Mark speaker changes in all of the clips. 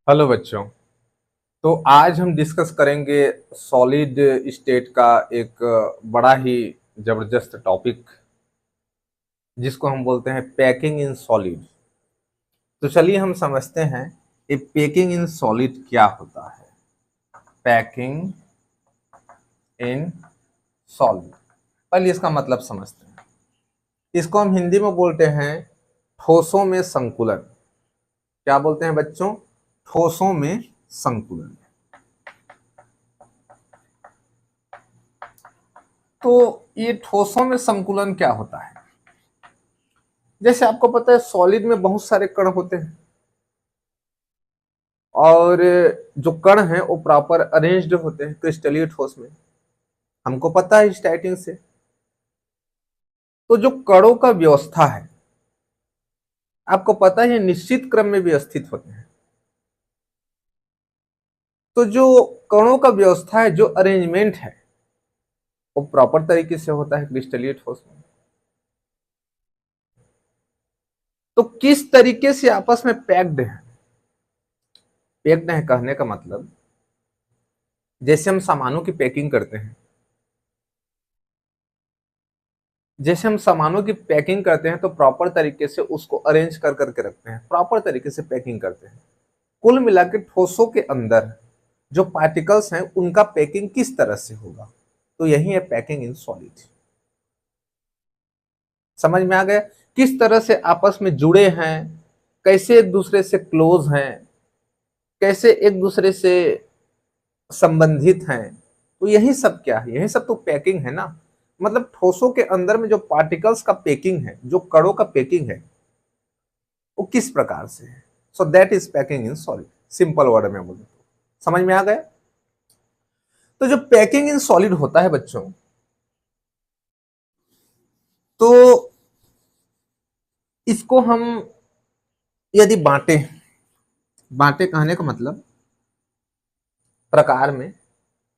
Speaker 1: Hello बच्चों। तो आज हम डिस्कस करेंगे सॉलिड स्टेट का एक बड़ा ही जबरदस्त टॉपिक जिसको हम बोलते हैं पैकिंग इन सॉलिड। तो चलिए हम समझते हैं ये पैकिंग इन सॉलिड क्या होता है। पैकिंग इन सॉलिड, पहले इसका मतलब समझते हैं। इसको हम हिंदी में बोलते हैं ठोसों में संकुलन। क्या बोलते हैं बच्चों? ठोसों में संकुलन। तो ये ठोसों में संकुलन क्या होता है? जैसे आपको पता है सॉलिड में बहुत सारे कण होते हैं और जो कण हैं वो प्रॉपर अरेंज्ड होते हैं क्रिस्टलीय ठोस में। हमको पता है स्टार्टिंग से। तो जो कणों का व्यवस्था है आपको पता है निश्चित क्रम में व्यवस्थित होते हैं। तो जो कणों का व्यवस्था है, जो अरेंजमेंट है, वो प्रॉपर तरीके से होता है क्रिस्टलीय ठोस में। तो किस तरीके से आपस में पैक्ड है? पैक्ड है कहने का मतलब जैसे हम सामानों की पैकिंग करते हैं, जैसे हम सामानों की पैकिंग करते हैं तो प्रॉपर तरीके से उसको अरेंज कर करके रखते हैं, प्रॉपर तरीके से पैकिंग करते हैं। कुल मिला के ठोसों के अंदर जो पार्टिकल्स हैं उनका पैकिंग किस तरह से होगा, तो यही है पैकिंग इन सॉलिड। समझ में आ गया? किस तरह से आपस में जुड़े हैं, कैसे एक दूसरे से क्लोज हैं, कैसे एक दूसरे से संबंधित हैं। तो यही सब क्या है? यही सब तो पैकिंग है ना। मतलब ठोसों के अंदर में जो पार्टिकल्स का पैकिंग है, जो कणों का पैकिंग है, वो किस प्रकार से है। So that is packing in solid. Simple word में बोले तो समझ में आ गया। तो जो पैकिंग इन सॉलिड होता है बच्चों, तो इसको हम यदि बांटे, बांटे कहने का मतलब प्रकार में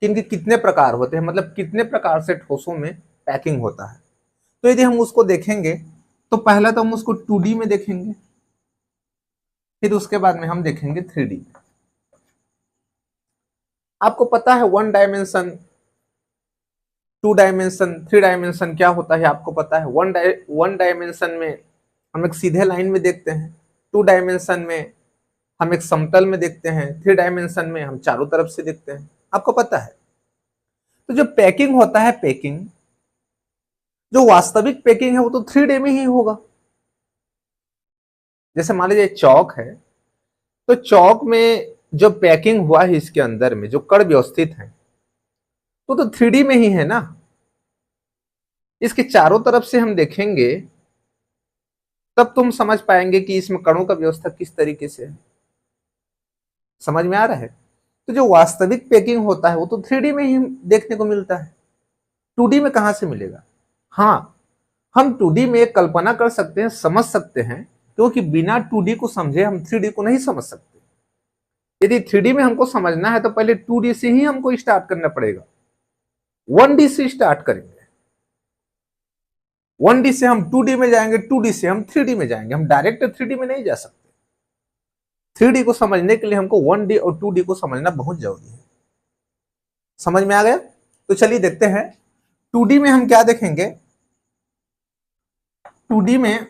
Speaker 1: इनके कितने प्रकार होते हैं, मतलब कितने प्रकार से ठोसों में पैकिंग होता है। तो यदि हम उसको देखेंगे तो पहला तो हम उसको 2D में देखेंगे, फिर उसके बाद में हम देखेंगे 3D। आपको पता है 1 डायमेंशन, 2 डायमेंशन, 3 डायमेंशन क्या होता है आपको पता है। वन डायमेंशन में हम एक सीधे लाइन में देखते हैं, 2 डायमेंशन में हम एक समतल में देखते हैं, 3 डायमेंशन में हम चारों तरफ से देखते हैं। आपको पता है। तो जो पैकिंग होता है, पैकिंग जो वास्तविक पैकिंग है वो तो 3D में ही होगा। जैसे मान लीजिए चौक है, तो चौक में जो पैकिंग हुआ है इसके अंदर में जो कण व्यवस्थित है वो तो 3D में ही है ना। इसके चारों तरफ से हम देखेंगे तब तुम समझ पाएंगे कि इसमें कणों का व्यवस्था किस तरीके से है। समझ में आ रहा है? तो जो वास्तविक पैकिंग होता है वो तो 3D में ही देखने को मिलता है, 2D में कहां से मिलेगा। हाँ, हम 2D में एक कल्पना कर सकते हैं, समझ सकते हैं, क्योंकि बिना 2D को समझे हम 3D को नहीं समझ सकते। यदि 3D में हमको समझना है तो पहले 2D से ही हमको स्टार्ट करना पड़ेगा। 1D से स्टार्ट करेंगे, 1D से हम 2D में जाएंगे, 2D से हम 3D में जाएंगे। हम डायरेक्ट 3D में नहीं जा सकते। 3D को समझने के लिए हमको 1D और 2D को समझना बहुत जरूरी है। समझ में आ गया? तो चलिए देखते हैं 2D में हम क्या देखेंगे। 2D में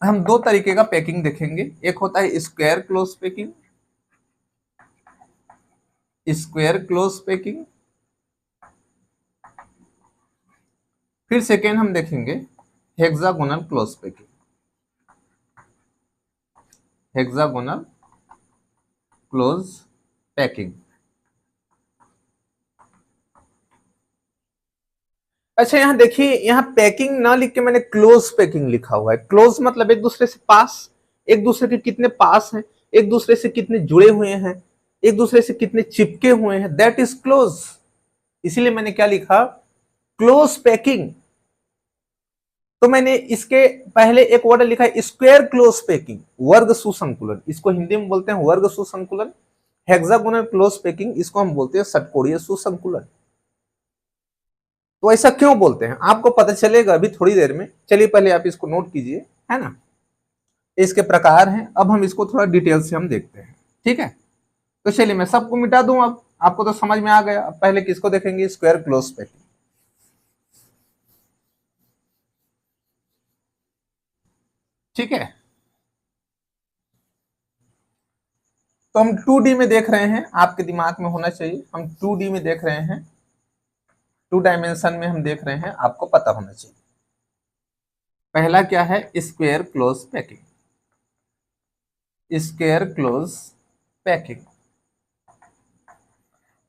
Speaker 1: हम दो तरीके का पैकिंग देखेंगे। एक होता है square close packing, square close packing. फिर सेकेंड हम देखेंगे hexagonal close packing, hexagonal close packing. अच्छा यहां देखिए, यहां पैकिंग ना लिख के मैंने क्लोज पैकिंग लिखा हुआ है। क्लोज मतलब एक दूसरे से पास, एक दूसरे के कितने पास हैं, एक दूसरे से कितने जुड़े हुए हैं, एक दूसरे से कितने चिपके हुए हैं, दैट इज क्लोज। इसीलिए मैंने क्या लिखा, क्लोज पैकिंग। तो मैंने इसके पहले एक वर्ड लिखा है स्क्वायर क्लोज पैकिंग, वर्ग सुसंकुलन। इसको हिंदी में बोलते हैं वर्ग सुसंकुलन। हेक्सागोनल क्लोज पैकिंग इसको हम बोलते हैं षटकोणीय सुसंकुलन। तो ऐसा क्यों बोलते हैं आपको पता चलेगा अभी थोड़ी देर में। चलिए पहले आप इसको नोट कीजिए, है ना। इसके प्रकार हैं, अब हम इसको थोड़ा डिटेल से हम देखते हैं, ठीक है। तो चलिए मैं सबको मिटा दूं, अब आपको तो समझ में आ गया। अब पहले किसको देखेंगे, स्क्वायर क्लोज पैकिंग। ठीक है, तो हम 2D में देख रहे हैं, आपके दिमाग में होना चाहिए, हम 2D में देख रहे हैं, 2 डायमेंशन में हम देख रहे हैं, आपको पता होना चाहिए। पहला क्या है, square close packing. Square close packing,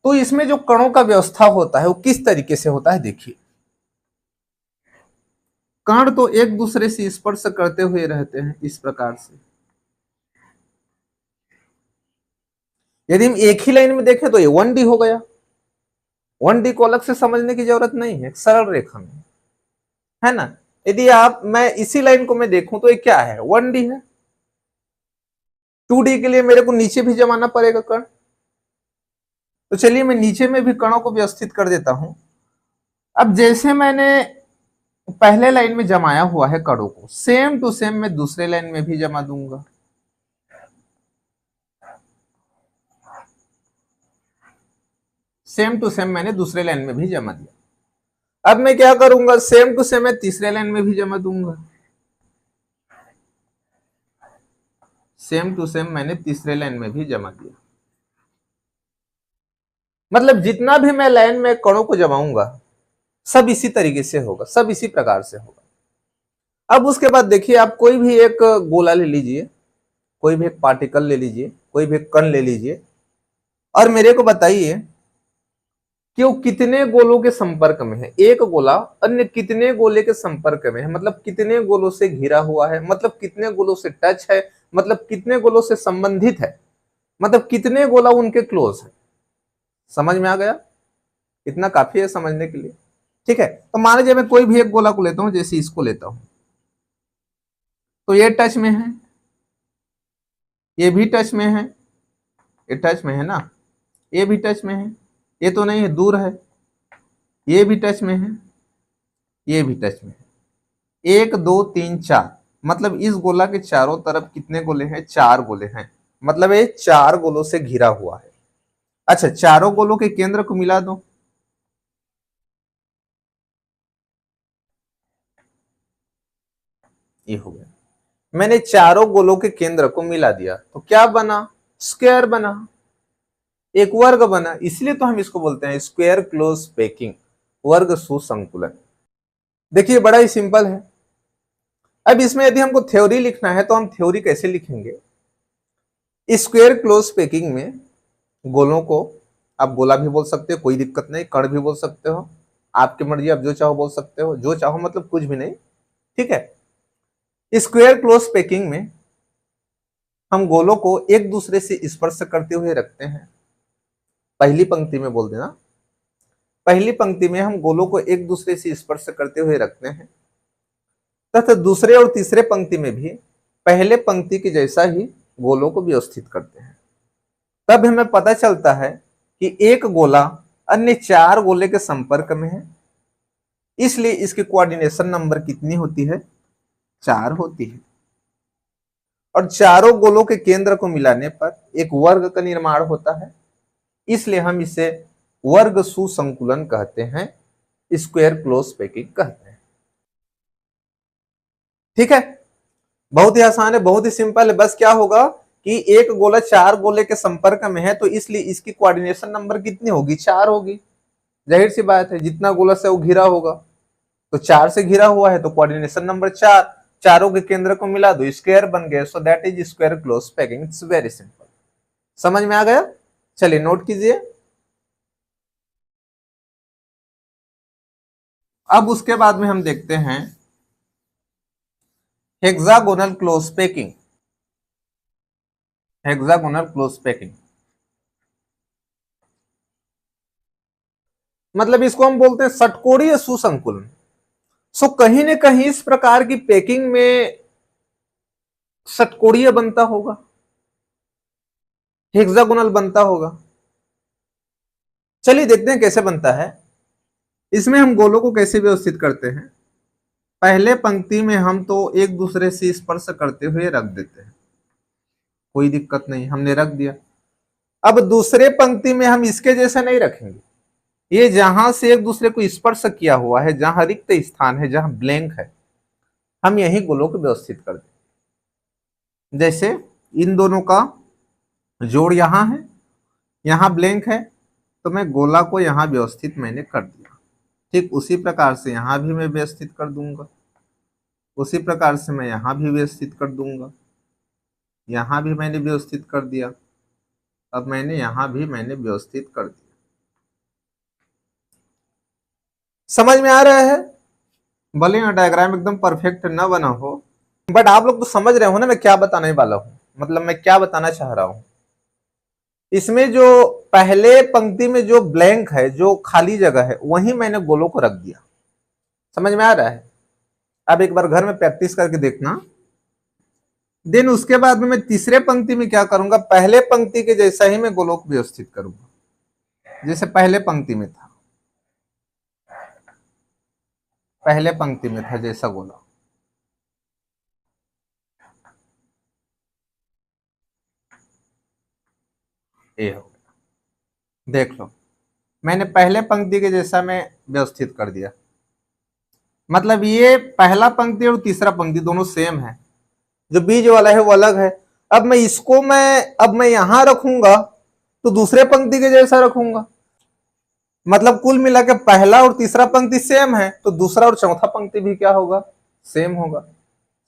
Speaker 1: तो इसमें जो कणों का व्यवस्था होता है वो किस तरीके से होता है, देखिए। कण तो एक दूसरे से स्पर्श करते हुए रहते हैं इस प्रकार से। यदि हम एक ही लाइन में देखें तो ये 1D हो गया। 1D को अलग से समझने की जरूरत नहीं है, सरल रेखा में, है ना। यदि आप, मैं इसी लाइन को मैं देखूं तो ये क्या है, 1D है। 2D के लिए मेरे को नीचे भी जमाना पड़ेगा कण, तो चलिए मैं नीचे में भी कणों को व्यवस्थित कर देता हूं। अब जैसे मैंने पहले लाइन में जमाया हुआ है कणों को, सेम टू सेम मैं दूसरे लाइन में भी जमा दूंगा। सेम टू सेम मैंने दूसरे लाइन में भी जमा दिया। अब मैं क्या करूंगा, सेम टू सेम मैं तीसरे लाइन में भी जमा दूंगा। सेम टू सेम मैंने तीसरे लाइन में भी जमा दिया। मतलब जितना भी मैं लाइन में कणों को जमाऊंगा सब इसी तरीके से होगा, सब इसी प्रकार से होगा। अब उसके बाद देखिए, आप कोई भी एक गोला ले लीजिए, कोई भी एक पार्टिकल ले लीजिए, कोई भी एक कण ले लीजिए, और मेरे को बताइए कि वो कितने गोलों के संपर्क में है। एक गोला अन्य कितने गोले के संपर्क में है, मतलब कितने गोलों से घिरा हुआ है, मतलब कितने गोलों से टच है, मतलब कितने गोलों से संबंधित है, मतलब कितने गोला उनके क्लोज है। समझ में आ गया, इतना काफी है समझने के लिए। ठीक है, तो मान लीजिए मैं कोई भी एक गोला को लेता हूं, जैसे इसको लेता हूं, तो ये टच में है, ये भी टच में है, ये टच में है ना, ये भी टच में है, ये तो नहीं है, दूर है, ये भी टच में है, ये भी टच में है। 1 2 3 4, मतलब इस गोला के चारों तरफ कितने गोले हैं, 4 गोले हैं, मतलब ये 4 गोलों से घिरा हुआ है। अच्छा, चारों गोलों के केंद्र को मिला दो, ये हो गया। मैंने चारों गोलों के केंद्र को मिला दिया तो क्या बना, स्क्वायर बना, एक वर्ग बना। इसलिए तो हम इसको बोलते हैं स्क्वायर क्लोज पैकिंग, वर्ग सुसंकुलन। देखिए बड़ा ही सिंपल है। अब इसमें यदि हमको थ्योरी लिखना है तो हम थ्योरी कैसे लिखेंगे, स्क्वायर क्लोज पैकिंग में गोलों को, आप गोला भी बोल सकते हो, कोई दिक्कत नहीं, कण भी बोल सकते हो, आपकी मर्जी, आप जो चाहो बोल सकते हो, जो चाहो मतलब कुछ भी नहीं। ठीक है, स्क्वायर क्लोज पैकिंग में हम गोलों को एक दूसरे से स्पर्श करते हुए रखते हैं। पहली पंक्ति में बोल देना, पहली पंक्ति में हम गोलों को एक दूसरे से स्पर्श करते हुए रखते हैं, तथा दूसरे और तीसरे पंक्ति में भी पहले पंक्ति के जैसा ही गोलों को व्यवस्थित करते हैं। तब हमें पता चलता है कि एक गोला अन्य 4 गोले के संपर्क में है, इसलिए इसकी कोऑर्डिनेशन नंबर कितनी होती है, 4 होती है। और चारों गोलों के केंद्र को मिलाने पर एक वर्ग का निर्माण होता है, इसलिए हम इसे वर्ग सुसंकुलन कहते हैं, स्क्वायर क्लोज पैकिंग कहते हैं। ठीक है, बहुत ही आसान है, बहुत ही सिंपल है। बस क्या होगा कि एक गोला 4 गोले के संपर्क में है, तो इसलिए इसकी कोऑर्डिनेशन नंबर कितनी होगी, 4 होगी। जाहिर सी बात है, जितना गोला से वो घिरा होगा, तो 4 से घिरा हुआ है तो कोऑर्डिनेशन नंबर 4, चारों के केंद्र को मिला दो, स्क्वायर बन गया। So that is square close packing. It's very simple. समझ में आ गया, चलिए नोट कीजिए। अब उसके बाद में हम देखते हैं hexagonal close packing. Hexagonal close packing मतलब इसको हम बोलते हैं षटकोणीय सुसंकुलन। सो कहीं ना कहीं इस प्रकार की पैकिंग में षटकोणीय बनता होगा, हेक्सागोनल बनता होगा। चलिए देखते हैं कैसे बनता है। इसमें हम गोलों को कैसे व्यवस्थित करते हैं, पहले पंक्ति में हम तो एक दूसरे से स्पर्श करते हुए रख देते हैं, कोई दिक्कत नहीं, हमने रख दिया। अब दूसरे पंक्ति में हम इसके जैसे नहीं रखेंगे, ये जहां से एक दूसरे को स्पर्श किया हुआ है, जहां रिक्त स्थान है, जहां ब्लैंक है, हम यही गोलों को व्यवस्थित कर दें। जैसे इन दोनों का जोड़ यहां है, यहां ब्लैंक है, तो मैं गोला को यहां व्यवस्थित मैंने कर दिया। ठीक उसी प्रकार से यहां भी मैं व्यवस्थित कर दूंगा, उसी प्रकार से मैं यहां भी व्यवस्थित कर दूंगा, यहां भी मैंने व्यवस्थित कर दिया, अब मैंने यहां भी मैंने व्यवस्थित कर दिया। समझ में आ रहा है? भले यहाँ डायग्राम एकदम परफेक्ट ना बना हो, बट आप लोग तो समझ रहे हो ना मैं क्या बताने वाला हूं, मतलब मैं क्या बताना चाह रहा हूं। इसमें जो पहले पंक्ति में जो ब्लैंक है, जो खाली जगह है, वहीं मैंने गोलों को रख दिया। समझ में आ रहा है? अब एक बार घर में प्रैक्टिस करके देखना। देन उसके बाद में मैं तीसरे पंक्ति में क्या करूंगा, पहले पंक्ति के जैसा ही मैं गोलों को व्यवस्थित करूंगा, जैसे पहले पंक्ति में था, पहले पंक्ति में था जैसा गोला। ये हो गया, देख लो मैंने पहले पंक्ति के जैसा मैं व्यवस्थित कर दिया। मतलब ये पहला पंक्ति और तीसरा पंक्ति दोनों सेम है, जो बीच वाला है वो अलग है। अब मैं इसको अब मैं यहां रखूंगा तो दूसरे पंक्ति के जैसा रखूंगा, मतलब कुल मिला के पहला और तीसरा पंक्ति सेम है, तो दूसरा और चौथा पंक्ति भी क्या होगा, सेम होगा।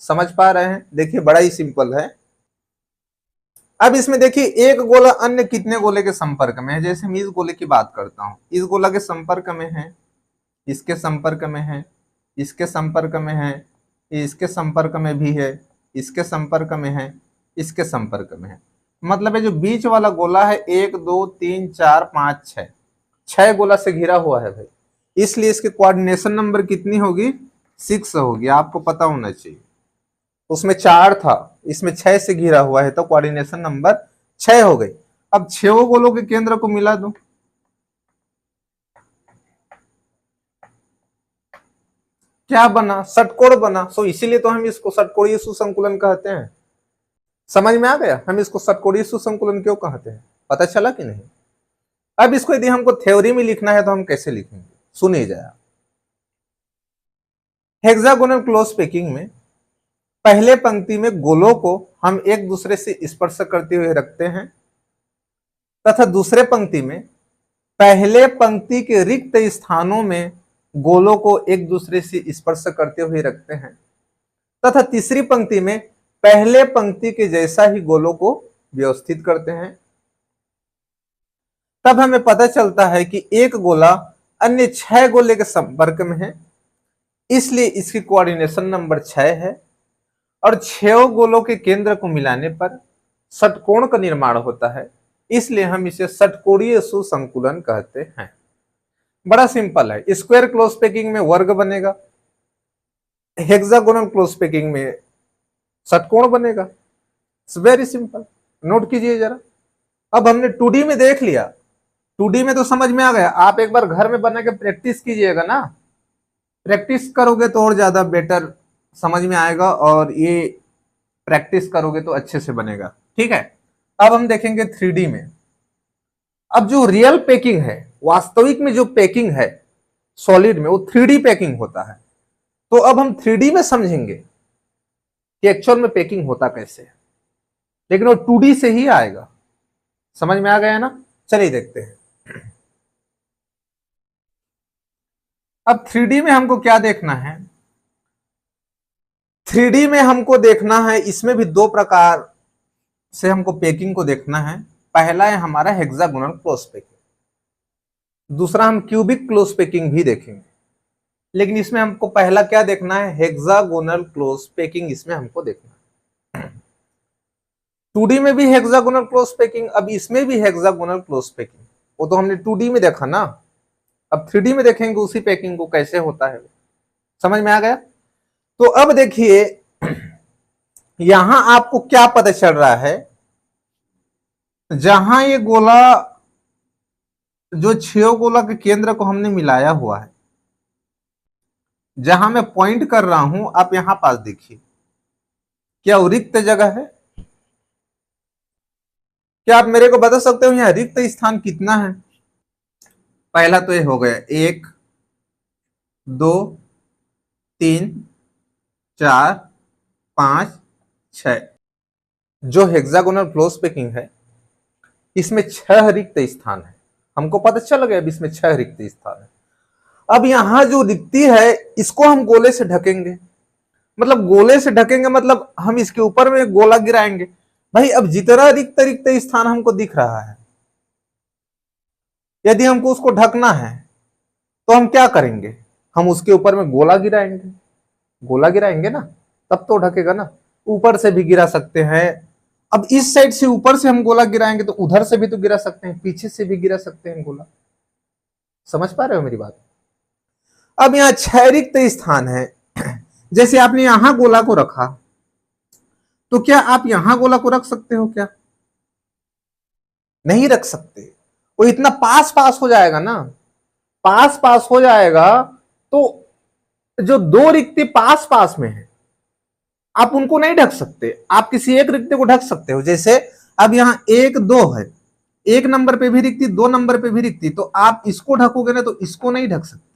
Speaker 1: समझ पा रहे हैं? देखिए बड़ा ही सिंपल है। अब इसमें देखिए एक गोला अन्य कितने गोले के संपर्क में है। जैसे मैं इस गोले की बात करता हूं, इस गोला के संपर्क में है, इसके संपर्क में है, इसके संपर्क में है, इसके संपर्क में भी है, इसके संपर्क में है, इसके संपर्क में है। मतलब है जो बीच वाला गोला है 1 2 3 4 5 6, 6 गोला से घिरा हुआ है भाई, इसलिए इसके कोऑर्डिनेशन नंबर कितनी होगी, 6 होगी। आपको पता होना चाहिए, उसमें 4 था, इसमें 6 से घिरा हुआ है, तो कोऑर्डिनेशन नंबर 6 हो गई। अब 6 गोलों के केंद्र को मिला दो, क्या बना, षटकोण बना। सो इसीलिए तो हम इसको षटकोणीय सुसंकुलन कहते हैं। समझ में आ गया हम इसको षटकोणीय सुसंकुलन क्यों कहते हैं, पता चला कि नहीं? अब इसको यदि हमको थ्योरी में लिखना है तो हम कैसे लिखेंगे, सुनिए जरा। हेक्सागोनल क्लोज पैकिंग में पहले पंक्ति में गोलों को हम एक दूसरे से स्पर्श करते हुए रखते हैं, तथा दूसरे पंक्ति में पहले पंक्ति के रिक्त स्थानों में गोलों को एक दूसरे से स्पर्श करते हुए रखते हैं, तथा तीसरी पंक्ति में पहले पंक्ति के जैसा ही गोलों को व्यवस्थित करते हैं। तब हमें पता चलता है कि एक गोला अन्य 6 गोले के संपर्क में है, इसलिए इसकी कोऑर्डिनेशन नंबर 6 है, और 6 गोलों के केंद्र को मिलाने पर षटकोण का निर्माण होता है, इसलिए हम इसे षटकोणीय सुसंकुलन कहते हैं। बड़ा सिंपल है। स्क्वायर क्लोज पैकिंग में वर्ग बनेगा, हेक्सागोनल क्लोज पैकिंग में षटकोण बनेगा। इट्स वेरी सिंपल, नोट कीजिए जरा। अब हमने 2D में देख लिया, 2D में तो समझ में आ गया। आप एक बार घर में बना के प्रैक्टिस कीजिएगा ना, प्रैक्टिस करोगे तो और ज्यादा बेटर समझ में आएगा, और ये प्रैक्टिस करोगे तो अच्छे से बनेगा। ठीक है, अब हम देखेंगे 3D में। अब जो रियल पैकिंग है, वास्तविक में जो पैकिंग है सॉलिड में, वो 3D पैकिंग होता है। तो अब हम 3D में समझेंगे कि एक्चुअल में पैकिंग होता कैसे है, लेकिन वो 2D से ही आएगा। समझ में आ गया ना? चलिए देखते हैं। अब 3D में हमको क्या देखना है, 3D में हमको देखना है, इसमें भी 2 प्रकार से हमको पैकिंग को देखना है। पहला है हमारा हेक्सागोनल क्लोज पैकिंग, दूसरा हम क्यूबिक क्लोज पैकिंग भी देखेंगे, लेकिन इसमें हमको पहला क्या देखना है, हेक्सागोनल क्लोज पैकिंग इसमें हमको देखना है। 2D में भी हेक्सागोनल क्लोज पैकिंग, अब इसमें भी हेक्सागोनल क्लोज पैकिंग। वो तो हमने 2D में देखा ना, अब 3D में देखेंगे उसी पैकिंग को कैसे होता है। समझ में आ गया? तो अब देखिए यहां आपको क्या पता चल रहा है, जहां ये गोला, जो 6 गोला के केंद्र को हमने मिलाया हुआ है, जहां मैं पॉइंट कर रहा हूं, आप यहां पास देखिए क्या वो रिक्त जगह है, क्या आप मेरे को बता सकते हो यहाँ रिक्त स्थान कितना है? पहला तो ये हो गया 1 2 3 4 5 6। जो हेक्सागोनल क्लोज पैकिंग है इसमें 6 रिक्त स्थान है। हमको पता चल गया अब इसमें 6 रिक्त स्थान है। अब यहां जो रिक्ति है इसको हम गोले से ढकेंगे। मतलब गोले से ढकेंगे मतलब हम इसके ऊपर में गोला गिराएंगे। भाई अब जितना रिक्त रिक्त स्थान हमको दिख रहा है, यदि हमको उसको ढकना है तो हम क्या करेंगे? हम उसके ऊपर में गोला गिराएंगे। गोला गिराएंगे ना, तब तो ढकेगा ना। ऊपर से भी गिरा सकते हैं। अब इस साइड से ऊपर से हम गोला गिराएंगे तो उधर से भी तो गिरा सकते हैं, पीछे से भी गिरा सकते हैं गोला। समझ पा रहे हो मेरी बात? अब यहाँ 6 रिक्त स्थान है। जैसे आपने यहां गोला को रखा, तो क्या आप यहां गोला को रख सकते हो क्या? नहीं रख सकते। वो इतना पास पास हो जाएगा ना, पास पास हो जाएगा। तो जो दो रिक्ति पास पास में है आप उनको नहीं ढक सकते। आप किसी एक रिक्ति को ढक सकते हो। जैसे अब यहां 1 2 है, 1 नंबर पे भी रिक्ति, 2 नंबर पे भी रिक्ति, तो आप इसको ढकोगे ना तो इसको नहीं ढक सकते,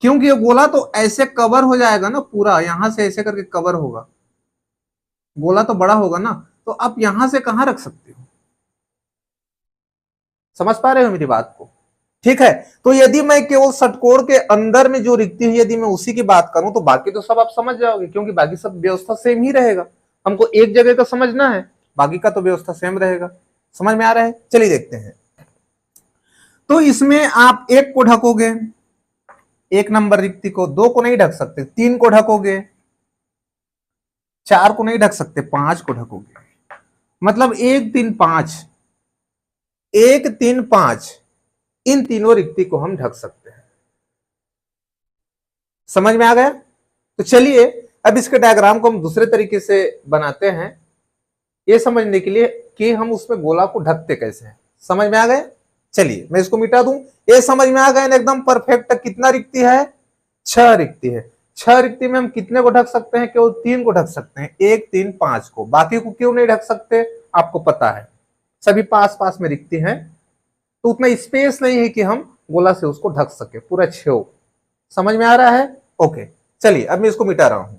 Speaker 1: क्योंकि ये गोला तो ऐसे कवर हो जाएगा ना पूरा। यहां से ऐसे करके कवर होगा, गोला तो बड़ा होगा ना, तो आप यहां से कहां रख सकते हो? समझ पा रहे हो मेरी बात को? ठीक है। तो यदि मैं केवल षटकोण के अंदर में जो रिक्ति है यदि मैं उसी की बात करूं तो बाकी तो सब आप समझ जाओगे, क्योंकि बाकी सब व्यवस्था सेम ही रहेगा। हमको एक जगह का समझना है, बाकी का तो व्यवस्था सेम रहेगा। समझ में आ रहा है? चलिए देखते हैं। तो इसमें आप 1 को ढकोगे, 1 नंबर रिक्ति को, 2 को नहीं ढक सकते, 3 को ढकोगे, 4 को नहीं ढक सकते, 5 को ढकोगे। मतलब 1 3 5, 1 3 5, इन तीनों रिक्ति को हम ढक सकते हैं। समझ में आ गया? तो चलिए अब इसके डायग्राम को हम दूसरे तरीके से बनाते हैं, ये समझने के लिए कि हम उसमें गोला को ढकते कैसे हैं। समझ में आ गया? चलिए मैं इसको मिटा दूं। ये समझ में आ गया ना एकदम परफेक्ट। कितना रिक्ति है? 6 रिक्ति है। 6 रिक्ति में हम कितने को ढक सकते हैं? केवल 3 को ढक सकते हैं, 1 3 5 को। बाकी को क्यों नहीं ढक सकते? आपको पता है सभी पास पास में रिक्ति है, तो उतना स्पेस नहीं है कि हम गोला से उसको ढक सके पूरा 6। समझ में आ रहा है? ओके चलिए अब मैं इसको मिटा रहा हूं।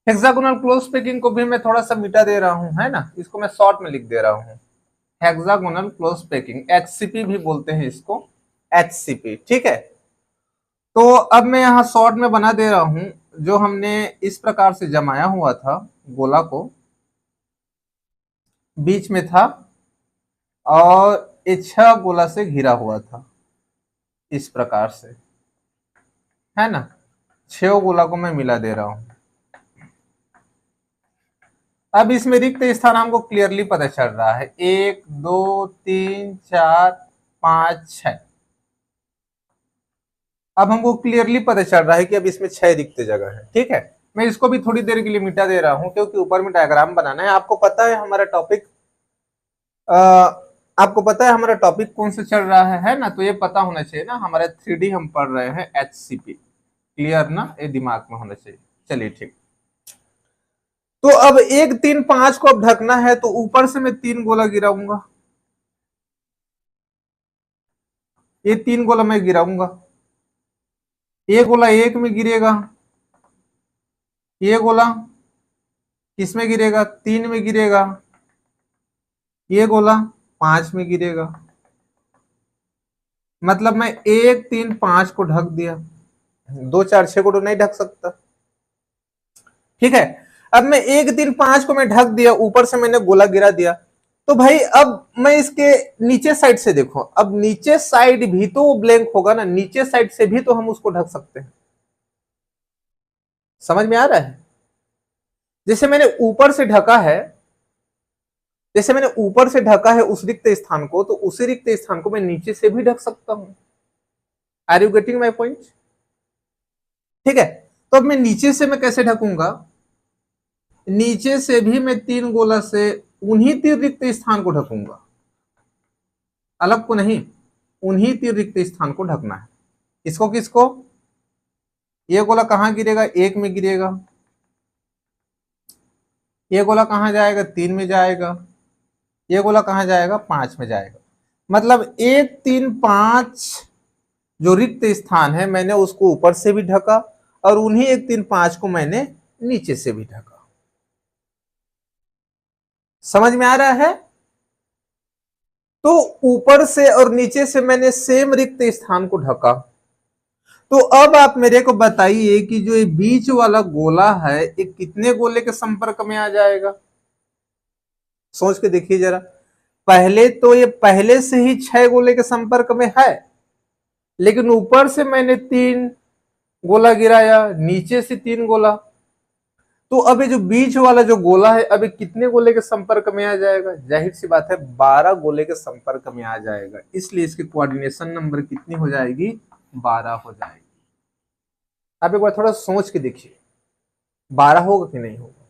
Speaker 1: हेक्सागोनल क्लोज पैकिंग को भी मैं थोड़ा सा मिटा दे रहा हूं, है ना। इसको मैं शॉर्ट में लिख दे रहा हूं, हेक्सागोनल क्लोज पैकिंग, एचसीपी भी बोलते हैं इसको, एचसीपी। ठीक है। तो अब मैं यहां शॉर्ट में बना दे रहा हूं। जो हमने इस प्रकार से जमाया हुआ था गोला को, बीच में था और ये 6 गोला से घिरा हुआ था इस प्रकार से, है ना। 6 गोला को मैं मिला दे रहा हूं। अब इसमें रिक्त स्थान हमको क्लियरली पता चल रहा है, 1 2 3 4 5 6। अब हमको क्लियरली पता चल रहा है कि अब इसमें 6 रिक्त जगह है। ठीक है। मैं इसको भी थोड़ी देर के लिए मिटा दे रहा हूं, क्योंकि ऊपर में डायग्राम बनाना है। आपको पता है हमारा टॉपिक आपको पता है हमारा टॉपिक कौन सा चल रहा है ना। तो ये पता होना चाहिए ना, हमारा 3D हम पढ़ रहे हैं, एचसीपी। क्लियर ना? ये दिमाग में होना चाहिए। चलिए ठीक। तो अब 1 3 5 को अब ढकना है, तो ऊपर से मैं 3 गोला गिराऊंगा। ये 3 गोला मैं गिराऊंगा। ये गोला 1 में गिरेगा, ये गोला किसमें गिरेगा? 3 में गिरेगा, ये गोला 5 में गिरेगा। मतलब मैं 1 3 5 को ढक दिया, 2 4 6 को तो नहीं ढक सकता। ठीक है। अब मैं 1 3 5 को मैं ढक दिया, ऊपर से मैंने गोला गिरा दिया। तो भाई अब मैं इसके नीचे साइड से देखो, अब नीचे साइड भी तो ब्लैंक होगा ना, नीचे साइड से भी तो हम उसको ढक सकते हैं। समझ में आ रहा है? जैसे मैंने ऊपर से ढका है, जैसे मैंने ऊपर से ढका है उस रिक्त स्थान को, तो उसी रिक्त स्थान को मैं नीचे से भी ढक सकता हूं। Are you getting my point? ठीक है। तो अब मैं नीचे से मैं कैसे ढकूंगा? नीचे से भी मैं 3 गोला से उन्हीं 3 रिक्त स्थान को ढकूंगा, अलग को नहीं। उन्हीं 3 रिक्त स्थान को ढकना है। इसको किसको? ये गोला कहां गिरेगा, 1 में गिरेगा। ये गोला कहां जाएगा, 3 में जाएगा। ये गोला कहां जाएगा, 5 में जाएगा। मतलब 1 3 5 जो रिक्त स्थान है मैंने उसको ऊपर से भी ढका और उन्हीं 1 3 5 को मैंने नीचे से भी ढका। समझ में आ रहा है? तो ऊपर से और नीचे से मैंने सेम रिक्त स्थान को ढका। तो अब आप मेरे को बताइए कि जो ये बीच वाला गोला है ये कितने गोले के संपर्क में आ जाएगा? सोच के देखिए जरा। पहले तो ये पहले से ही 6 गोले के संपर्क में है, लेकिन ऊपर से मैंने 3 गोला गिराया, नीचे से 3 गोला। तो अब ये जो बीच वाला जो गोला है अभी कितने गोले के संपर्क में आ जाएगा? जाहिर सी बात है 12 गोले के संपर्क में आ जाएगा। इसलिए इसकी कोऑर्डिनेशन नंबर कितनी हो जाएगी? 12 हो जाएगी। आप एक बार थोड़ा सोच के देखिए 12 होगा कि नहीं होगा।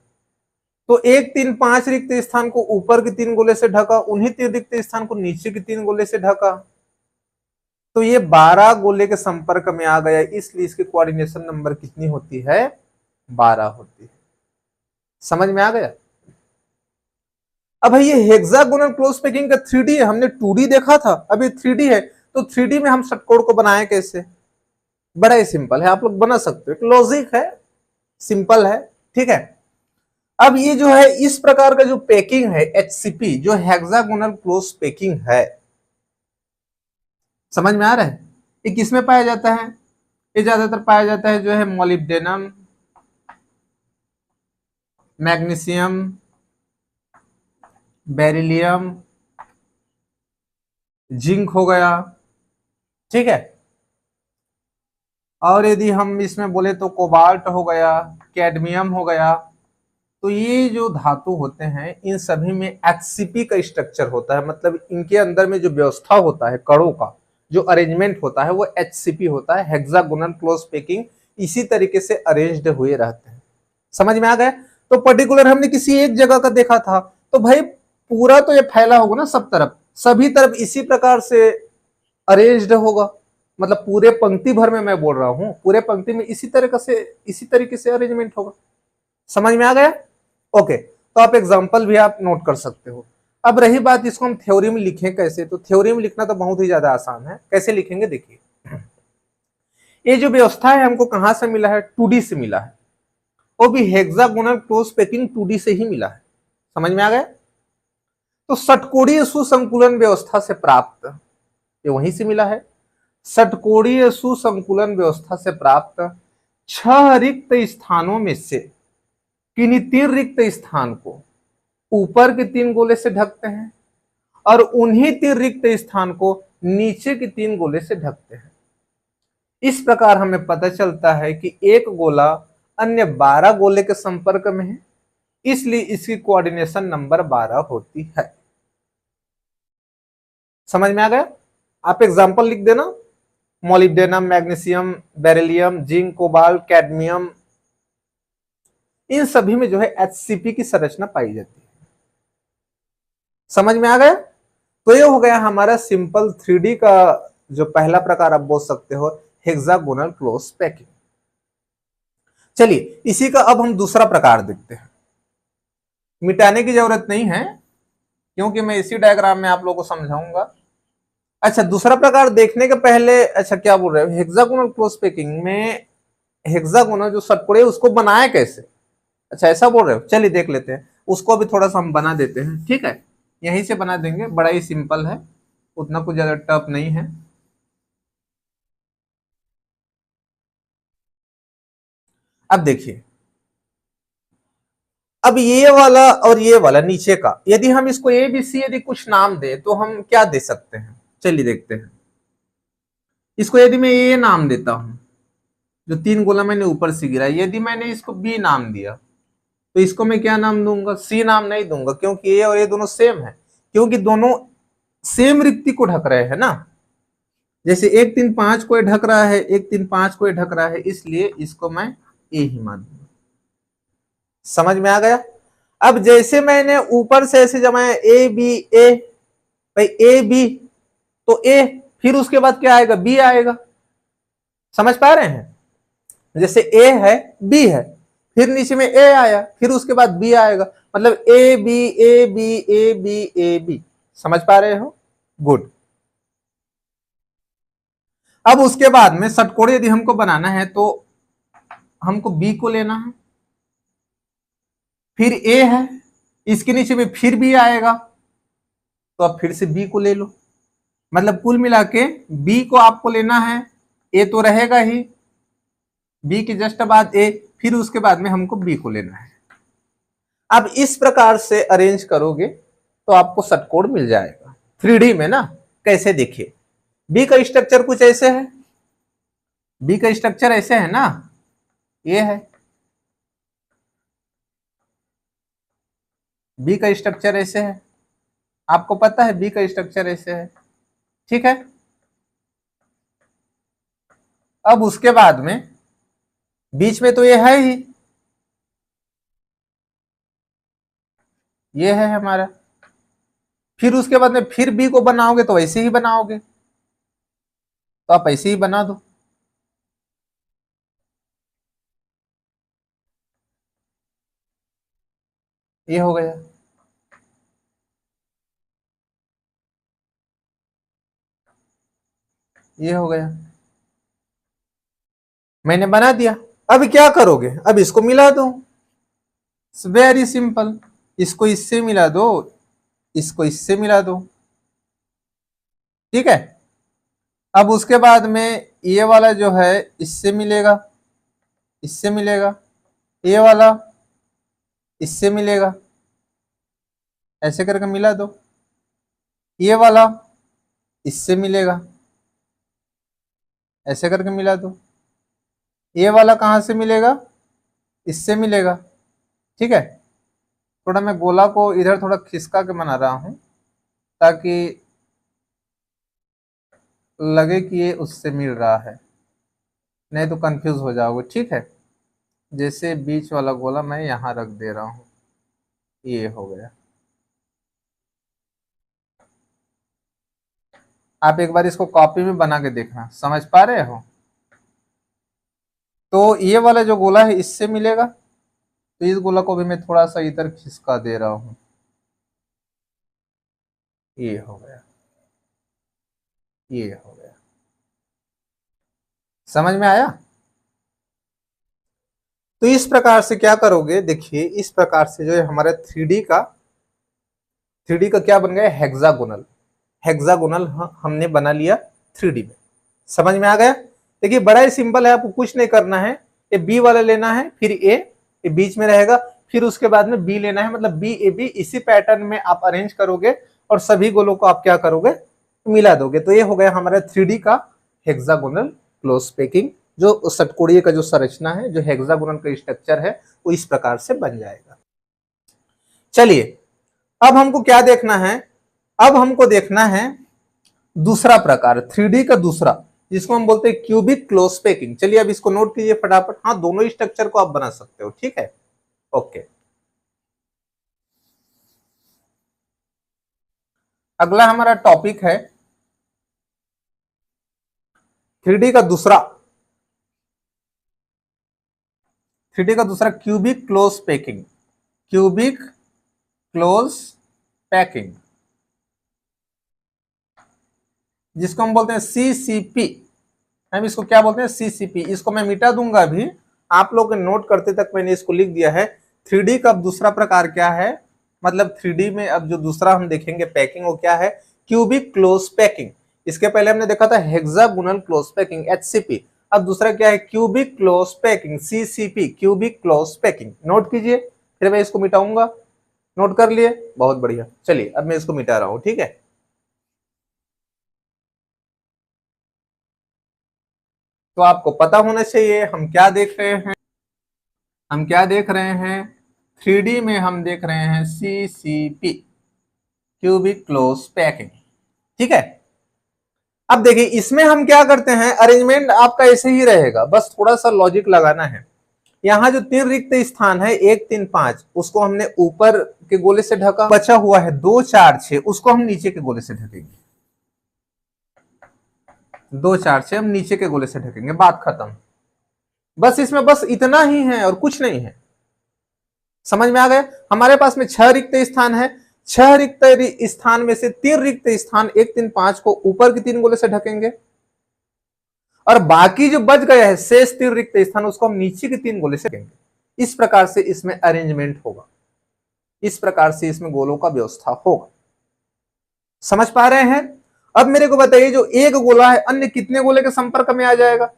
Speaker 1: तो 1 3 5 रिक्त स्थान को ऊपर के 3 गोले से ढका, उन्हीं 3 रिक्त स्थान को नीचे के 3 गोले से ढका। तो ये 12 गोले के संपर्क में आ गया, इसलिए इसकी कोऑर्डिनेशन नंबर कितनी होती है? 12 होती है। समझ में आ गया? अब भाई ये हेक्सागोनल क्लोज पैकिंग का 3D है, हमने 2D देखा था, अभी 3D है। तो 3D में हम षटकोण को बनाए कैसे? बड़ा ही सिंपल है, आप लोग बना सकते हो, लॉजिक है, सिंपल है, ठीक है। अब ये जो है इस प्रकार का जो पैकिंग है HCP, जो हेक्सागोनल क्लोज पैकिंग है, समझ में आ रहा है? ये किसमें पाया जाता है? ये ज्यादातर पाया जाता है जो है मोलिब्डेनम, मैग्नीशियम, बेरिलियम, जिंक हो गया, ठीक है। और यदि हम इसमें बोले तो कोबाल्ट हो गया, कैडमियम हो गया। तो ये जो धातु होते हैं इन सभी में HCP का स्ट्रक्चर होता है, मतलब इनके अंदर में जो व्यवस्था होता है, कणों का जो अरेंजमेंट होता है वो HCP होता है, हेक्सागोनल क्लोज पैकिंग। इसी तरीके से अरेंज्ड हुए रहते हैं। समझ में आ गया? तो पर्टिकुलर हमने किसी एक जगह का देखा था, तो भाई पूरा तो ये फैला होगा ना सब तरफ, सभी तरफ इसी प्रकार से अरेंज्ड होगा। मतलब पूरे पंक्ति भर में मैं बोल रहा हूं, पूरे पंक्ति में इसी तरीके से अरेंजमेंट होगा। समझ में आ गया? ओके, तो आप एग्जांपल भी आप नोट कर सकते हो। अब रही बात इसको हम थ्योरी में लिखें कैसे, तो थ्योरी में लिखना तो बहुत ही ज्यादा आसान है। कैसे लिखेंगे देखिए, ये जो व्यवस्था है हमको कहां से मिला है? 2D से मिला है, वो भी हेक्सागोनल क्लोज पैकिंग 2D से ही मिला है। समझ में आ गया? तो षटकोणीय सुसंकुलन व्यवस्था से प्राप्त, ये वहीं से मिला है। षटकोणीय सुसंकुलन व्यवस्था से प्राप्त 6 रिक्त स्थानों में से किन्हीं 3 रिक्त स्थान को ऊपर के 3 गोले से ढकते हैं और उन्हीं 3 रिक्त स्थान को नीचे के 3 गोले से ढकते हैं। इस प्रकार हमें पता चलता है कि एक गोला अन्य 12 गोले के संपर्क में है, इसलिए इसकी कोऑर्डिनेशन नंबर 12 होती है। समझ में आ गया? आप एग्जांपल लिख देना, molybdenum, magnesium, beryllium, zinc, cobalt, cadmium, इन सभी में जो है HCP की संरचना पाई जाती है। समझ में आ गया? तो ये हो गया हमारा सिंपल 3D का जो पहला प्रकार आप बोल सकते हो, हेक्सागोनल क्लोज पैकिंग। चलिए इसी का अब हम दूसरा प्रकार देखते हैं। मिटाने की जरूरत नहीं है क्योंकि मैं इसी डायग्राम में आप लोगों को समझाऊंगा। अच्छा, दूसरा प्रकार देखने के पहले, अच्छा क्या बोल रहे हो, हेक्सागोनल क्लोज पैकिंग में हेक्सागोनल जो षटकोण उसको बनाए कैसे? अच्छा ऐसा बोल रहे हो, चलिए देख लेते हैं। उसको भी थोड़ा सा हम बना देते हैं, ठीक है, यहीं से बना देंगे, बड़ा ही सिंपल है, उतना कुछ ज्यादा टफ नहीं है। अब देखिए, अब ये वाला और ये वाला नीचे का, यदि हम इसको ABC यदि कुछ नाम दे तो हम क्या दे सकते हैं? चलिए देखते हैं। इसको यदि मैं ये नाम देता हूं, जो 3 गोला मैंने ऊपर से गिरा, यदि मैंने इसको B नाम दिया तो इसको मैं क्या नाम दूंगा? C नाम नहीं दूंगा, क्योंकि ये और ये दोनों सेम है, क्योंकि दोनों सेम रिक्ति को ढक रहे हैं ना। जैसे 1 3 5 को ढक रहा है, 1 3 5 को ढक रहा है, इसलिए इसको मैं A ही मान दूंगा। समझ में आ गया? अब जैसे मैंने ऊपर से ऐसे जमाया A भाई A B, तो A, फिर उसके बाद क्या आएगा? B आएगा। समझ पा रहे हैं? जैसे ए है, बी है, फिर नीचे में ए आया, फिर उसके बाद बी आएगा, मतलब A B A B A B A B. समझ पा रहे हो? गुड। अब उसके बाद में षटकोण यदि हमको बनाना है तो हमको बी को लेना है, फिर ए है, इसके नीचे में फिर बी आएगा, तो अब फिर से बी को ले लो। मतलब कुल मिला के बी को आपको लेना है, ए तो रहेगा ही, बी के जस्ट बाद ए, फिर उसके बाद में हमको बी को लेना है। अब इस प्रकार से अरेंज करोगे तो आपको षटकोण मिल जाएगा 3D में ना। कैसे? देखिए, बी का स्ट्रक्चर कुछ ऐसे है, बी का स्ट्रक्चर ऐसे है ना, ये है बी का स्ट्रक्चर ऐसे है, आपको पता है बी का स्ट्रक्चर ऐसे है, ठीक है। अब उसके बाद में बीच में तो ये है ही, ये है हमारा, फिर उसके बाद में फिर बी को बनाओगे तो ऐसे ही बनाओगे, तो आप ऐसे ही बना दो। ये हो गया, ये हो गया, मैंने बना दिया। अब क्या करोगे? अब इसको मिला दो, वेरी सिंपल, इसको इससे मिला दो, इसको इससे मिला दो, ठीक है। अब उसके बाद में ये वाला जो है इससे मिलेगा, इससे मिलेगा, ये वाला इससे मिलेगा, ऐसे करके मिला दो, ये वाला इससे मिलेगा, ऐसे करके मिला दो, ये वाला कहां से मिलेगा? इससे मिलेगा, ठीक है। थोड़ा मैं गोला को इधर थोड़ा खिसका के बना रहा हूं ताकि लगे कि ये उससे मिल रहा है, नहीं तो कंफ्यूज हो जाओगे, ठीक है। जैसे बीच वाला गोला मैं यहां रख दे रहा हूं, ये हो गया। आप एक बार इसको कॉपी में बना के देखना, समझ पा रहे हो? तो ये वाला जो गोला है इससे मिलेगा, तो इस गोला को भी मैं थोड़ा सा इधर खिसका दे रहा हूं, ये हो गया, ये हो गया। समझ में आया? तो इस प्रकार से क्या करोगे? देखिए, इस प्रकार से जो है हमारा 3D का क्या बन गया? हेक्सागोनल, हेक्सागोनल हमने बना लिया 3D में। समझ में आ गया? देखिए, बड़ा ही सिंपल है, आपको कुछ नहीं करना है, ये बी वाला लेना है, फिर ए बीच में रहेगा, फिर उसके बाद में बी लेना है, मतलब बी ए बी, इसी पैटर्न में आप अरेंज करोगे और सभी गोलों को आप क्या करोगे? मिला दोगे। तो ये हो गया हमारा 3D का हेक्सागोनल क्लोज पैकिंग। जो षटकोणीय का जो संरचना है, जो हेक्सागोनल का स्ट्रक्चर है, वो इस प्रकार से बन जाएगा। चलिए, अब हमको क्या देखना है? अब हमको देखना है दूसरा प्रकार, 3D का दूसरा, जिसको हम बोलते हैं क्यूबिक क्लोज पैकिंग। चलिए अब इसको नोट कीजिए फटाफट। हाँ, दोनों स्ट्रक्चर को आप बना सकते हो, ठीक है, ओके। अगला हमारा टॉपिक है 3D का दूसरा, 3D का दूसरा cubic close packing, cubic close packing, जिसको हम बोलते हैं CCP। हम इसको क्या बोलते हैं? CCP। इसको मैं मिटा दूंगा अभी, आप लोग नोट करते तक मैंने इसको लिख दिया है। 3D का दूसरा प्रकार क्या है? मतलब 3D में अब जो दूसरा हम देखेंगे पैकिंग, वो क्या है? Cubic close packing. इसके पहले हमने देखा था हेक्सागोनल क्लोज पैकिंग, HCP। अब दूसरा क्या है? Cubic close packing, CCP, cubic close packing. Note कीजिए, फिर मैं इसको मिटाऊंगा। नोट कर लिए? बहुत बढ़िया। चलिए अब मैं इसको मिटा रहा हूं, ठीक है। तो आपको पता होना चाहिए हम क्या देख रहे हैं। हम क्या देख रहे हैं? 3D में हम देख रहे हैं CCP, क्यूबिक क्लोज पैकिंग, ठीक है। अब देखिए, इसमें हम क्या करते हैं? अरेंजमेंट आपका ऐसे ही रहेगा, बस थोड़ा सा लॉजिक लगाना है। यहाँ जो 3 रिक्त स्थान है, 1 3 5, उसको हमने ऊपर के गोले से ढका, बचा हुआ है 2 4 6, उसको हम नीचे के गोले से ढकेंगे। 2 4 6 हम नीचे के गोले से ढकेंगे, बात खत्म। बस इसमें बस इतना ही है और कुछ नहीं है। समझ में आ गया? हमारे पास में 6 रिक्त स्थान है, 6 रिक्त स्थान में से 3 रिक्त स्थान 1 3 5 को ऊपर के 3 गोले से ढकेंगे और बाकी जो बच गया है शेष 3 रिक्त स्थान उसको हम नीचे के 3 गोले से ढकेंगे। इस प्रकार से इसमें अरेंजमेंट होगा, इस प्रकार से इसमें गोलों का व्यवस्था होगा। समझ पा रहे हैं? अब मेरे को बताइए, जो एक गोला है अन्य कितने गोले के संपर्क में आ जाएगा?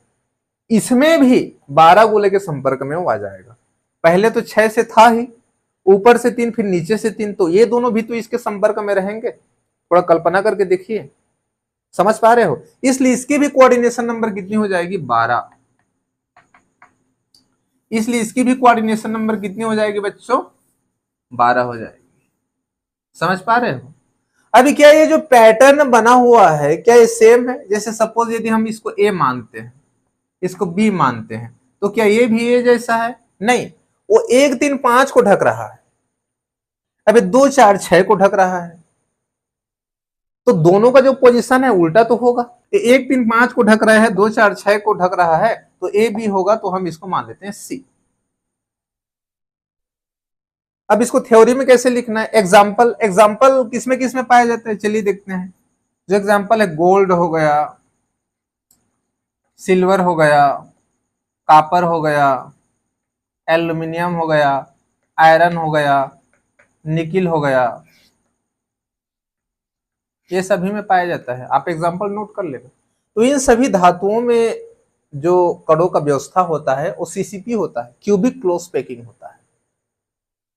Speaker 1: इसमें भी 12 गोले के संपर्क में वो आ जाएगा। पहले तो 6 से था ही, ऊपर से 3 फिर नीचे से 3, तो ये दोनों भी तो इसके संपर्क में रहेंगे। थोड़ा कल्पना करके देखिए, समझ पा रहे हो? इसलिए इसकी भी कोऑर्डिनेशन नंबर कितनी हो जाएगी? 12। इसलिए इसकी भी कोऑर्डिनेशन नंबर कितनी हो जाएगी बच्चों? 12 हो जाएगी। समझ पा रहे हो? अभी क्या ये जो पैटर्न बना हुआ है क्या ये सेम है? जैसे सपोज यदि हम इसको ए मानते हैं, इसको बी मानते हैं, तो क्या ये भी ए जैसा है? नहीं, वो 1 3 5 को ढक रहा है, अबे 2 4 6 को ढक रहा है, तो दोनों का जो पोजीशन है उल्टा तो होगा। 1 3 5 को ढक रहा है, 2 4 6 को ढक रहा है, तो ए बी होगा, तो हम इसको मान लेते हैं सी। अब इसको थ्योरी में कैसे लिखना है? एग्जाम्पल, एग्जाम्पल किसमें किसमें पाए जाते हैं चलिए देखते हैं। जो एग्जाम्पल है, गोल्ड हो गया, सिल्वर हो गया, कॉपर हो गया, एल्यूमिनियम हो गया, आयरन हो गया, निकिल हो गया, ये सभी में पाया जाता है। आप एग्जाम्पल नोट कर लेना। तो इन सभी धातुओं में जो कणों का व्यवस्था होता है वो सीसीपी होता है, क्यूबिक क्लोज पैकिंग होता है।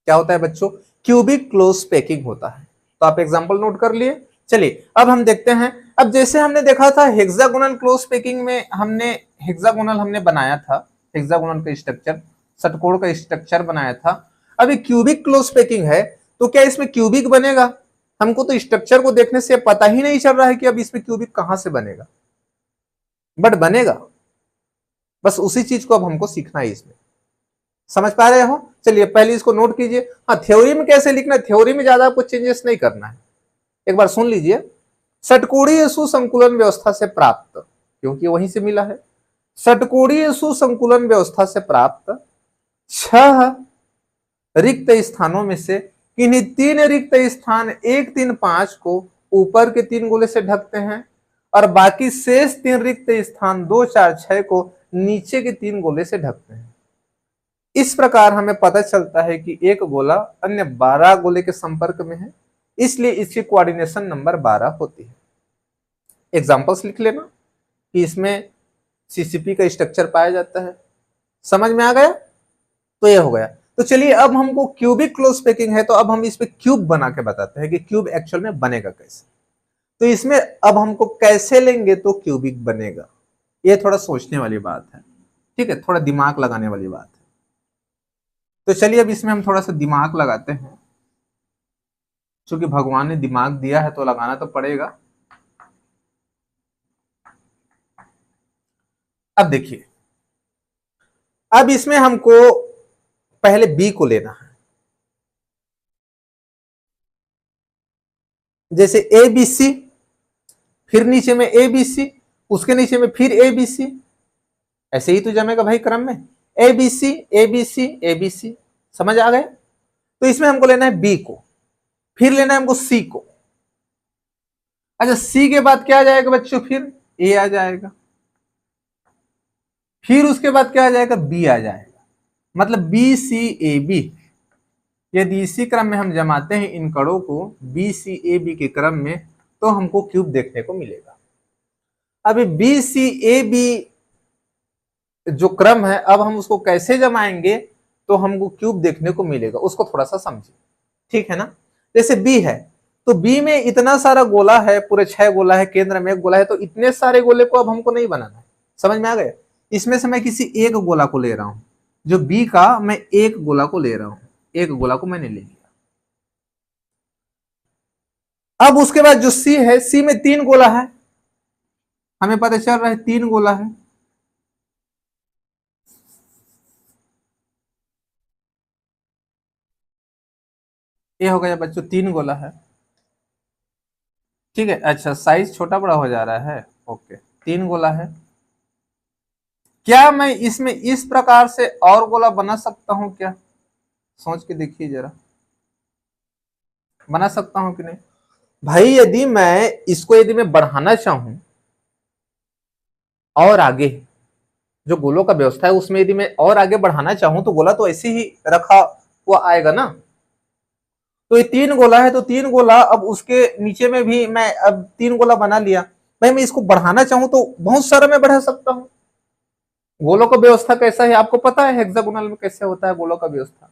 Speaker 1: क्या होता है बच्चों? क्यूबिक क्लोज पैकिंग होता है। तो आप एग्जाम्पल नोट कर लिए। चलिए अब हम देखते हैं। अब जैसे हमने देखा था हेक्सागोनल क्लोज पैकिंग में, हमने हेक्सागोनल हमने बनाया था, हेक्सागोनल का स्ट्रक्चर, षटकोण का स्ट्रक्चर बनाया था। अभी क्यूबिक क्लोज पैकिंग है, तो क्या इसमें क्यूबिक बनेगा? हमको तो स्ट्रक्चर को देखने से पता ही नहीं चल रहा है कि अब इसमें क्यूबिक कहां से बनेगा, बट बनेगा। बस उसी चीज को अब हमको सीखना है इसमें। समझ पा रहे हो? चलिए पहले इसको नोट कीजिए। हाँ, थ्योरी में कैसे लिखना है, थ्योरी में ज्यादा कुछ चेंजेस नहीं करना है। एक बार सुन लीजिए। षटकोणीय सुसंकुलन व्यवस्था से प्राप्त, क्योंकि वहीं से मिला है, षटकोणीय सुसंकुलन व्यवस्था से प्राप्त 6 रिक्त स्थानों में से किन्हीं 3 रिक्त स्थान 1 3 5 को ऊपर के 3 गोले से ढकते हैं और बाकी शेष 3 रिक्त स्थान 2 4 6 को नीचे के 3 गोले से ढकते हैं। इस प्रकार हमें पता चलता है कि एक गोला अन्य 12 गोले के संपर्क में है, इसलिए इसकी कोऑर्डिनेशन नंबर 12 होती है। एग्जांपल्स लिख लेना कि इसमें सीसीपी का स्ट्रक्चर पाया जाता है। समझ में आ गया? तो ये हो गया। तो चलिए अब हमको क्यूबिक क्लोज पैकिंग है, तो अब हम इस पे क्यूब बना के बताते हैं कि क्यूब एक्चुअल में बनेगा कैसे। तो इसमें अब हमको कैसे लेंगे तो क्यूबिक बनेगा, ये थोड़ा सोचने वाली बात है, ठीक है, थोड़ा दिमाग लगाने वाली बात है। तो चलिए अब इसमें हम थोड़ा सा दिमाग लगाते हैं, क्योंकि भगवान ने दिमाग दिया है तो लगाना तो पड़ेगा। अब देखिए, अब इसमें हमको पहले बी को लेना है। जैसे ए बी सी, फिर नीचे में ए बी सी, उसके नीचे में फिर ए बी सी, ऐसे ही तो जमेगा भाई क्रम में, A B C A B C A B C. समझ आ गए? तो इसमें हमको लेना है बी को, फिर लेना है हमको सी को। अच्छा, सी के बाद क्या आ जाएगा बच्चों? फिर ए आ जाएगा, फिर उसके बाद क्या आ जाएगा? बी आ जाएगा, मतलब बी सी ए बी। यदि इसी क्रम में हम जमाते हैं इन कड़ों को बी सी ए बी के क्रम में, तो हमको क्यूब देखने को मिलेगा। अभी बी सी ए बी जो क्रम है, अब हम उसको कैसे जमाएंगे तो हमको क्यूब देखने को मिलेगा, उसको थोड़ा सा समझिए, ठीक है ना। जैसे बी है, तो बी में इतना सारा गोला है, पूरे 6 गोला है, केंद्र में एक गोला है, तो इतने सारे गोले को अब हमको नहीं बनाना है। समझ में आ गया? इसमें से मैं किसी एक गोला को ले रहा हूं, जो बी का मैं एक गोला को ले रहा हूं, एक गोला को मैंने ले लिया। अब उसके बाद जो सी है, सी में 3 गोला है, हमें पता चल रहा है 3 गोला है। ये हो गया बच्चों 3 गोला है, ठीक है। अच्छा, साइज छोटा बड़ा हो जा रहा है, ओके। 3 गोला है, क्या मैं इसमें इस प्रकार से और गोला बना सकता हूं क्या? सोच के देखिए जरा, बना सकता हूं कि नहीं? भाई यदि मैं इसको यदि मैं बढ़ाना चाहूं और आगे, जो गोलों का व्यवस्था है उसमें यदि मैं और आगे बढ़ाना चाहूं तो गोला तो ऐसे ही रखा हुआ आएगा ना। तो ये 3 गोला है, तो 3 गोला, अब उसके नीचे में भी मैं अब 3 गोला बना लिया। भाई मैं इसको बढ़ाना चाहूं तो बहुत सारा मैं बढ़ा सकता हूं। गोलों का व्यवस्था कैसा है आपको पता है, हेक्सागोनल में कैसे होता है गोलों का व्यवस्था,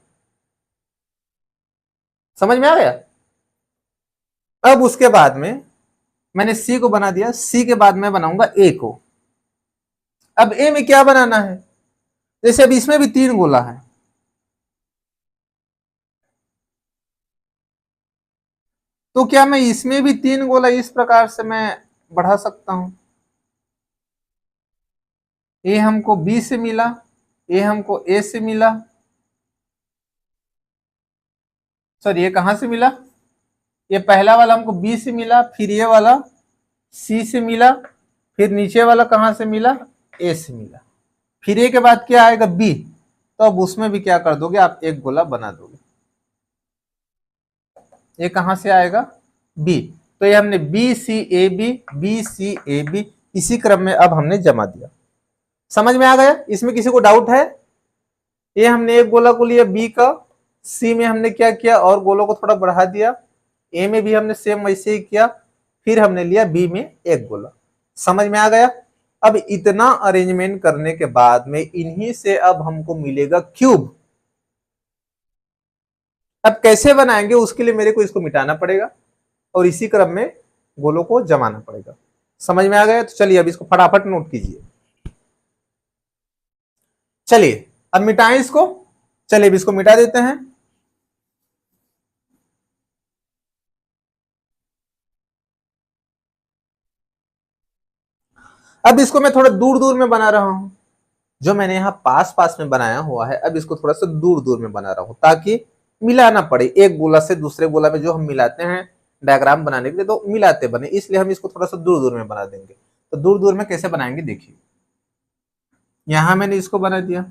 Speaker 1: समझ में आ गया? अब उसके बाद में मैंने सी को बना दिया, सी के बाद मैं बनाऊंगा ए को। अब ए में क्या बनाना है? जैसे अब इसमें भी 3 गोला है, तो क्या मैं इसमें भी 3 गोला इस प्रकार से मैं बढ़ा सकता हूं? ए हमको बी से मिला, ए हमको ए से मिला, सर ये कहां से मिला? ये पहला वाला हमको बी से मिला, फिर ये वाला सी से मिला, फिर नीचे वाला कहां से मिला? ए से मिला। फिर ए के बाद क्या आएगा? बी। तो अब उसमें भी क्या कर दोगे आप? एक गोला बना दोगे। ये कहां से आएगा? बी। तो ये हमने B C A B, B C A B, इसी क्रम में अब हमने जमा दिया। समझ में आ गया? इसमें किसी को डाउट है? ये हमने एक गोला को लिया बी का, सी में हमने क्या किया और गोलों को थोड़ा बढ़ा दिया, ए में भी हमने सेम वैसे ही किया, फिर हमने लिया बी में एक गोला। समझ में आ गया? अब इतना अरेंजमेंट करने के बाद में इन्हीं से अब हमको मिलेगा क्यूब। अब कैसे बनाएंगे उसके लिए मेरे को इसको मिटाना पड़ेगा और इसी क्रम में गोलों को जमाना पड़ेगा। समझ में आ गया? तो चलिए अब इसको फटाफट नोट कीजिए। चलिए अब मिटाएं इसको। चलिए अब इसको मिटा देते हैं। अब इसको मैं थोड़ा दूर दूर में बना रहा हूं। जो मैंने यहाँ पास पास में बनाया हुआ है अब इसको थोड़ा सा दूर दूर में बना रहा हूं ताकि मिलाना पड़े एक गोला से दूसरे गोला में। जो हम मिलाते हैं डायग्राम बनाने के लिए तो मिलाते बने, इसलिए हम इसको थोड़ा सा दूर दूर में बना देंगे। तो दूर दूर में कैसे बनाएंगे देखिए। यहां मैंने इसको बना दिया,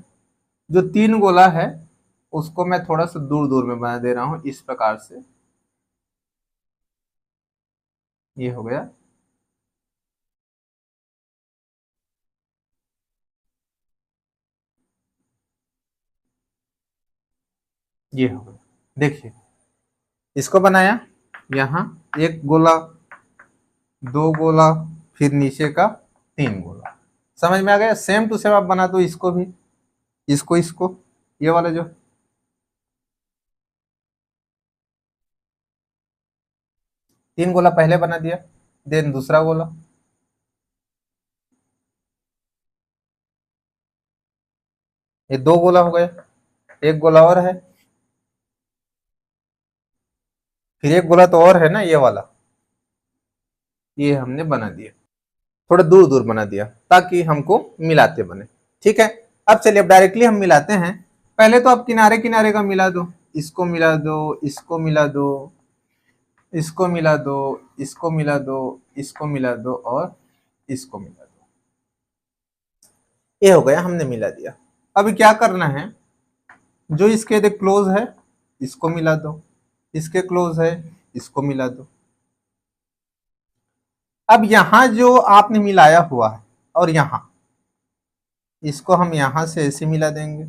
Speaker 1: जो 3 गोला है उसको मैं थोड़ा सा दूर दूर में बना दे रहा हूं इस प्रकार से। ये हो गया। ये हो गया। देखिए इसको बनाया, यहां एक गोला, 2 गोला, फिर नीचे का 3 गोला। समझ में आ गया? सेम टू सेम आप बना दो इसको भी, इसको ये वाला जो 3 गोला पहले बना दिया, देन दूसरा गोला, ये 2 गोला हो गया, एक गोला और है, फिर एक गोला तो और है ना ये वाला, ये हमने बना दिया। थोड़ा दूर दूर बना दिया ताकि हमको मिलाते बने। ठीक है, अब चलिए अब डायरेक्टली हम मिलाते हैं। पहले तो आप किनारे किनारे का मिला दो, इसको मिला दो, इसको मिला दो, इसको मिला दो, इसको मिला दो, इसको मिला दो और इसको मिला दो। ये हो गया, हमने मिला दिया। अभी क्या करना है, जो इसके देख क्लोज है इसको मिला दो, इसके क्लोज है इसको मिला दो। अब यहां जो आपने मिलाया हुआ है और यहां, इसको हम यहां से ऐसे मिला देंगे,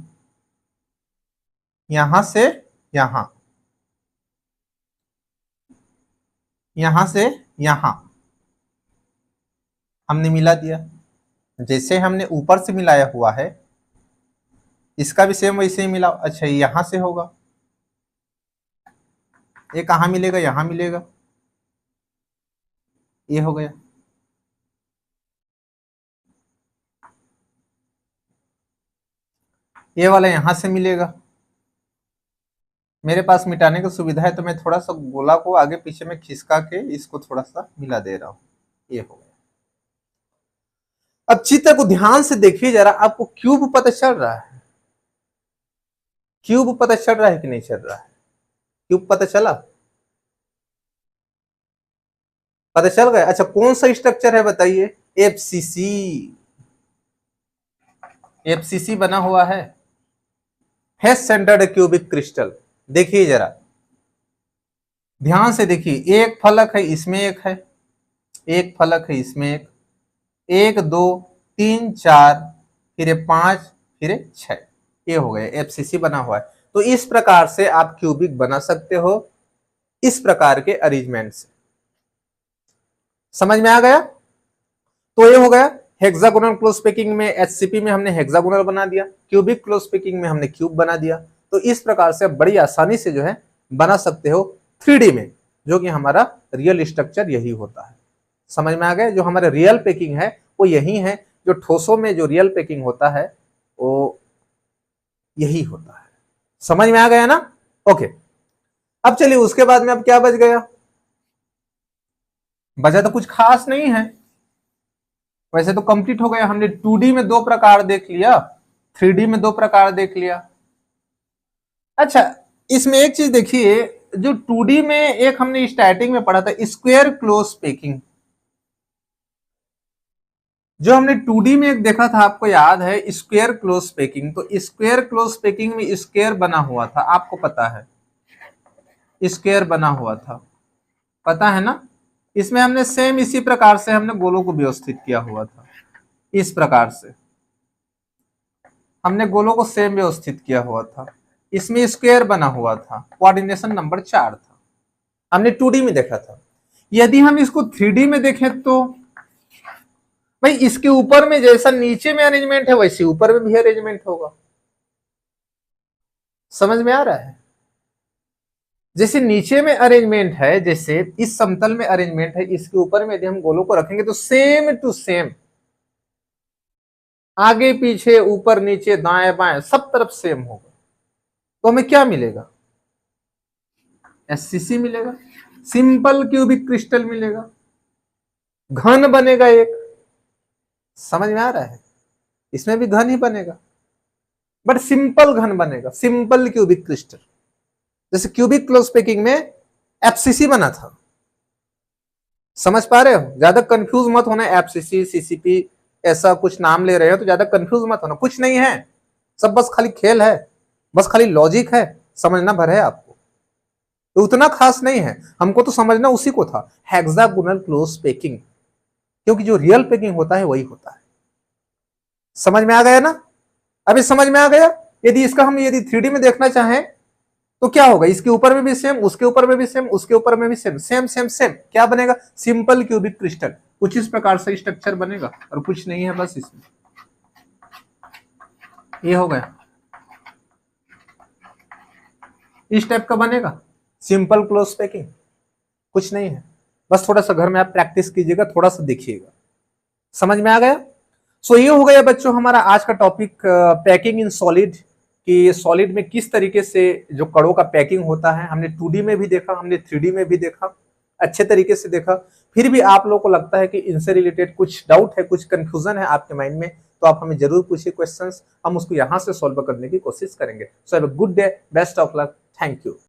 Speaker 1: यहां से यहां, यहां से यहां हमने मिला दिया। जैसे हमने ऊपर से मिलाया हुआ है इसका भी सेम वैसे ही मिला। अच्छा यहां से होगा, ये कहां मिलेगा? यहां मिलेगा। ये हो गया। ये वाला यहां से मिलेगा। मेरे पास मिटाने की सुविधा है तो मैं थोड़ा सा गोला को आगे पीछे में खिसका के इसको थोड़ा सा मिला दे रहा हूं। ये हो गया। अब चित्र को ध्यान से देखिए जरा, आपको क्यूब पता चल रहा है? क्यूब पता चल रहा है कि नहीं चल रहा है? क्यूब पता चला? पता चल गया। अच्छा कौन सा स्ट्रक्चर है बताइए? एफसीसी। एफसीसी बना हुआ है, फेस सेंटर्ड क्यूबिक क्रिस्टल। देखिए जरा ध्यान से देखिए, एक फलक है इसमें, एक है, एक फलक है इसमें, एक, एक दो तीन चार, फिर 5, फिर 6, ये हो गया एफसीसी बना हुआ है। तो इस प्रकार से आप क्यूबिक बना सकते हो, इस प्रकार के अरेंजमेंट से। समझ में आ गया? तो ये हो गया हेक्सागोनल क्लोज पैकिंग में, एचसीपी में हमने हेक्सागोनल बना दिया, क्यूबिक क्लोज पैकिंग में हमने क्यूब बना दिया। तो इस प्रकार से बड़ी आसानी से जो है बना सकते हो 3D में, जो कि हमारा रियल स्ट्रक्चर यही होता है। समझ में आ गया? जो हमारा रियल पैकिंग है वो यही है, जो ठोसों में जो रियल पैकिंग होता है वो यही होता है। समझ में आ गया ना? ओके, अब चलिए उसके बाद में अब क्या बच गया? बचा तो कुछ खास नहीं है, वैसे तो कंप्लीट हो गया। हमने 2D में 2 प्रकार देख लिया, 3D में 2 प्रकार देख लिया। अच्छा, इसमें एक चीज देखिए, जो 2D में एक हमने स्टार्टिंग में पढ़ा था स्क्वायर क्लोज पैकिंग, जो हमने 2D में एक देखा था, आपको याद है स्क्वायर क्लोज पैकिंग। तो स्क्वायर क्लोज पैकिंग में स्क्वायर बना हुआ था, आपको पता है स्क्वायर बना हुआ था, पता है ना? इसमें हमने सेम इसी प्रकार से हमने गोलों को व्यवस्थित किया हुआ था, इस प्रकार से हमने गोलों को सेम व्यवस्थित किया हुआ था। इसमें स्क्वायर बना हुआ था, कोऑर्डिनेशन नंबर 4 था, हमने 2D में देखा था। यदि हम इसको 3D में देखें तो भाई इसके ऊपर में जैसा नीचे में अरेंजमेंट है वैसे ऊपर में भी अरेंजमेंट होगा। समझ में आ रहा है? जैसे नीचे में अरेंजमेंट है, जैसे इस समतल में अरेंजमेंट है, इसके ऊपर में यदि हम गोलों को रखेंगे तो सेम टू सेम आगे पीछे ऊपर नीचे दाएं बाएं सब तरफ सेम होगा। तो हमें क्या मिलेगा? एससीसी मिलेगा, सिंपल क्यूबिक क्रिस्टल मिलेगा, घन बनेगा एक। समझ में आ रहा है? इसमें भी घन ही बनेगा, बट सिंपल घन बनेगा, सिंपल क्यूबिक क्रिस्टल। जैसे क्यूबिक क्लोज पैकिंग में एफसीसी बना था। समझ पा रहे हो? ज्यादा कंफ्यूज मत होना, एफसीसी सीसीपी ऐसा कुछ नाम ले रहे हो तो ज्यादा कंफ्यूज मत होना, कुछ नहीं है, सब बस खाली खेल है, बस खाली लॉजिक है, समझना भर है आपको, तो उतना खास नहीं है। हमको तो समझना उसी को था, हेक्सागोनल क्लोज पैकिंग, क्योंकि जो रियल पैकिंग होता है वही होता है। समझ में आ गया ना? अभी समझ में आ गया? यदि इसका हम यदि 3D में देखना चाहें तो क्या होगा? इसके ऊपर में भी सेम, उसके ऊपर में भी सेम, उसके ऊपर में भी सेम, सेम सेम सेम, क्या बनेगा? Simple cubic crystal. कुछ इस प्रकार से स्ट्रक्चर बनेगा और कुछ नहीं है, बस इसमें ये हो गया, इस टाइप का बनेगा सिंपल क्लोज पैकिंग, कुछ नहीं है। बस थोड़ा सा घर में आप प्रैक्टिस कीजिएगा, थोड़ा सा देखिएगा। समझ में आ गया? सो ये हो गया बच्चों हमारा आज का टॉपिक, पैकिंग इन सॉलिड, कि सॉलिड में किस तरीके से जो कड़ों का पैकिंग होता है। हमने 2D में भी देखा, हमने 3D में भी देखा, अच्छे तरीके से देखा। फिर भी आप लोगों को लगता है कि इनसे रिलेटेड कुछ डाउट है, कुछ कंफ्यूजन है आपके माइंड में, तो आप हमें जरूर पूछिए क्वेश्चंस, हम उसको यहाँ से सॉल्व करने की कोशिश करेंगे। So have a good day, best of luck, thank you.